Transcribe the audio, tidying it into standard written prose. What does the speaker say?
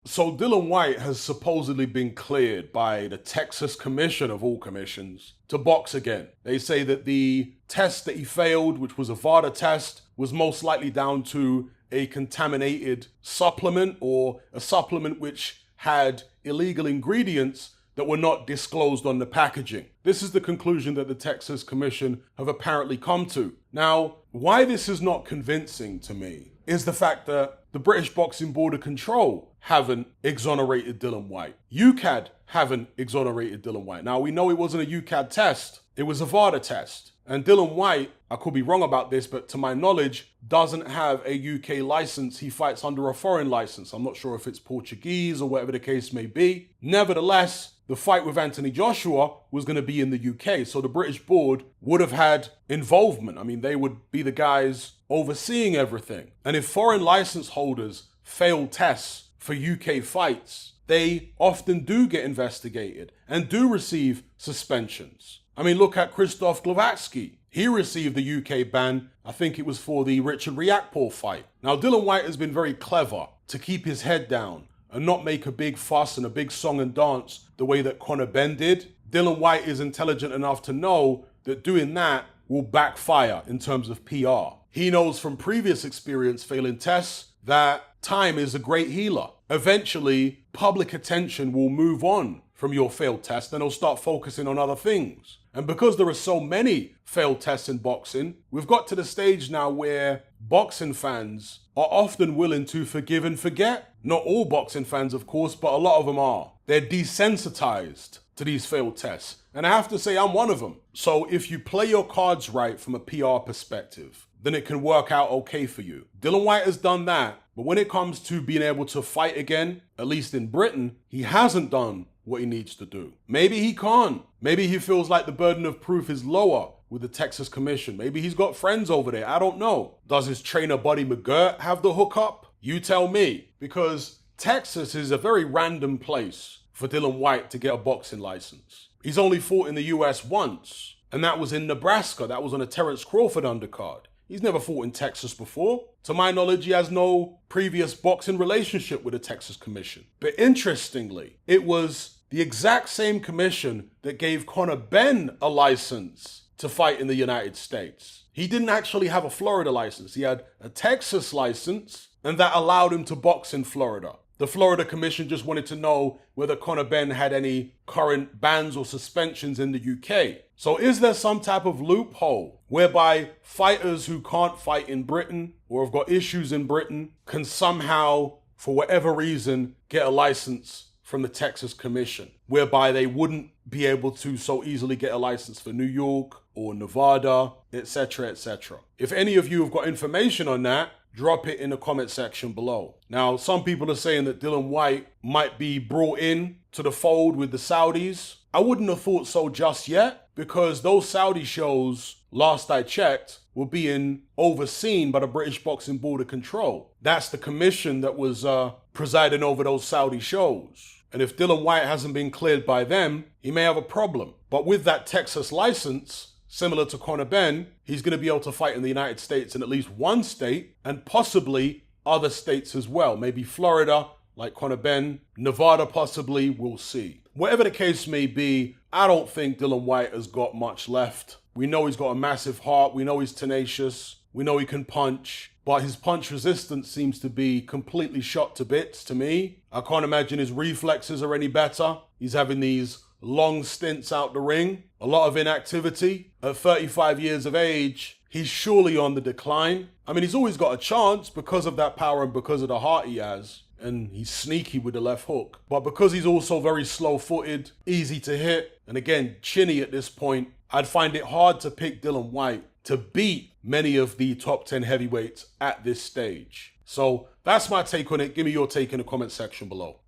So Dillian Whyte has supposedly been cleared by the Texas Commission of all commissions to box again. They say that the test that he failed, which was a VADA test, was most likely down to a contaminated supplement or a supplement which had illegal ingredients that were not disclosed on the packaging. This is the conclusion that the Texas Commission have apparently come to. Now, why this is not convincing to me is the fact that the British Boxing Board of Control haven't exonerated Dillian Whyte. UKAD haven't exonerated Dillian Whyte. Now, we know it wasn't a UKAD test. It was a VADA test. And Dillian Whyte, I could be wrong about this, but to my knowledge, doesn't have a UK license. He fights under a foreign license. I'm not sure if it's Portuguese or whatever the case may be. Nevertheless, the fight with Anthony Joshua was going to be in the UK. So the British board would have had involvement. I mean, they would be the guys overseeing everything. And if foreign license holders fail tests for UK fights, they often do get investigated and do receive suspensions. I mean, look at Krzysztof Glowacki. He received the UK ban. I think it was for the Richard Riakporhe fight. Now, Dillian Whyte has been very clever to keep his head down and not make a big fuss and a big song and dance the way that Conor Benn did. Dillian Whyte is intelligent enough to know that doing that will backfire in terms of PR. He knows from previous experience failing tests that time is a great healer. Eventually, public attention will move on from your failed test and they'll start focusing on other things. And because there are so many failed tests in boxing, we've got to the stage now where boxing fans are often willing to forgive and forget. Not all boxing fans, of course, but a lot of them are. They're desensitized to these failed tests. And I have to say, I'm one of them. So if you play your cards right from a PR perspective, then it can work out okay for you. Dillian Whyte has done that, but when it comes to being able to fight again, at least in Britain, he hasn't done what he needs to do. Maybe he can't. Maybe he feels like the burden of proof is lower with the Texas Commission. Maybe he's got friends over there. I don't know. Does his trainer Buddy McGirt have the hookup? You tell me. Because Texas is a very random place for Dillian Whyte to get a boxing license. He's only fought in the US once, and that was in Nebraska. That was on a Terence Crawford undercard. He's never fought in Texas before. To my knowledge, he has no previous boxing relationship with the Texas Commission. But interestingly, it was the exact same commission that gave Conor Benn a license to fight in the United States. He didn't actually have a Florida license. He had a Texas license, and that allowed him to box in Florida. The Florida Commission just wanted to know whether Conor Benn had any current bans or suspensions in the UK. So is there some type of loophole whereby fighters who can't fight in Britain or have got issues in Britain can somehow, for whatever reason, get a license from the Texas Commission, whereby they wouldn't be able to so easily get a license for New York or Nevada, etc., etc. If any of you have got information on that, drop it in the comment section below. Now, some people are saying that Dillian Whyte might be brought in to the fold with the Saudis. I wouldn't have thought so just yet, because those Saudi shows, last I checked, were being overseen by the British Boxing Board of Control. That's the commission that was presiding over those Saudi shows. And if Dillian Whyte hasn't been cleared by them, he may have a problem. But with that Texas license, similar to Conor Benn, he's going to be able to fight in the United States in at least one state and possibly other states as well. Maybe Florida, like Conor Benn, Nevada possibly, we'll see. Whatever the case may be, I don't think Dillian Whyte has got much left. We know he's got a massive heart. We know he's tenacious. We know he can punch. But his punch resistance seems to be completely shot to bits to me. I can't imagine his reflexes are any better. He's having these long stints out the ring, a lot of inactivity. At 35 years of age, he's surely on the decline. I mean, he's always got a chance because of that power and because of the heart he has. And he's sneaky with the left hook. But because he's also very slow-footed, easy to hit, and again, chinny at this point, I'd find it hard to pick Dillian Whyte to beat many of the top 10 heavyweights at this stage. So that's my take on it. Give me your take in the comment section below.